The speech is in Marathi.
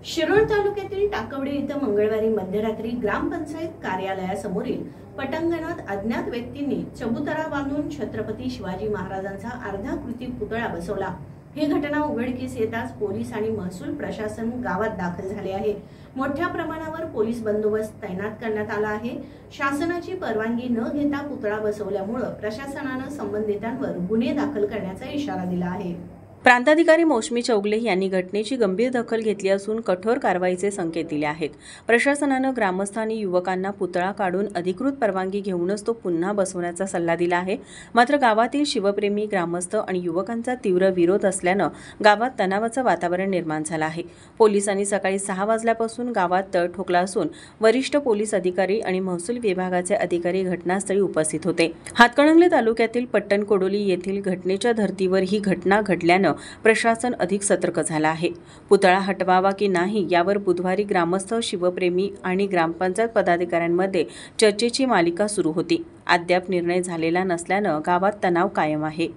शिरोळ तालुक्यातील टाकवडे इथं मंगळवारी मध्यरात्री ग्रामपंचायत कार्यालयासमोरील पटांगणात अज्ञात व्यक्तींनी चबुतरा बांधून छत्रपती शिवाजी महाराजांचा अर्धाकृती पुतळा बसवला। ही घटना उघडकीस येताच पोलीस आणि महसूल प्रशासन गावात दाखल झाले आहे। मोठ्या प्रमाणावर पोलीस बंदोबस्त तैनात करण्यात आला आहे। शासनाची परवानगी न घेता पुतळा बसवल्यामुळे प्रशासनाने संबंधितांवर गुन्हे दाखल करण्याचा इशारा दिला आहे। प्रांताधिकारी मौसमी चौगले यांनी घटनेची गंभीर दखल घेतली असून कठोर कारवाईचे संकेत दिले आहेत। प्रशासनाने ग्रामस्थ आणि युवकांना पुतळा काढून अधिकृत परवानगी घेऊनच तो पुन्हा बसवण्याचा सल्ला दिला आहे। मात्र गावातील शिवप्रेमी ग्रामस्थ आणि युवकांचा तीव्र विरोध असल्याने गावात तणावाचे वातावरण निर्माण झाले आहे। पोलिसांनी सकाळी 6 वाजल्यापासून गावात तळ ठोकला असून वरिष्ठ पोलीस अधिकारी आणि महसूल विभागाचे अधिकारी घटनास्थळी उपस्थित होते। हातकणंगले तालुक्यातील पट्टणकोडोली येथील घटनेच्या धर्तीवर ही घटना घडल्याने प्रशासन अधिक सतर्क झाला आहे। पुतळा हटवावा की नाही यावर बुधवारी ग्रामस्थ, शिवप्रेमी आणि ग्रामपंचायत पदाधिकाऱ्यांमध्ये चर्चेची मालिका सुरू होती। अद्याप निर्णय झालेला नसल्याने गावात तणाव कायम आहे।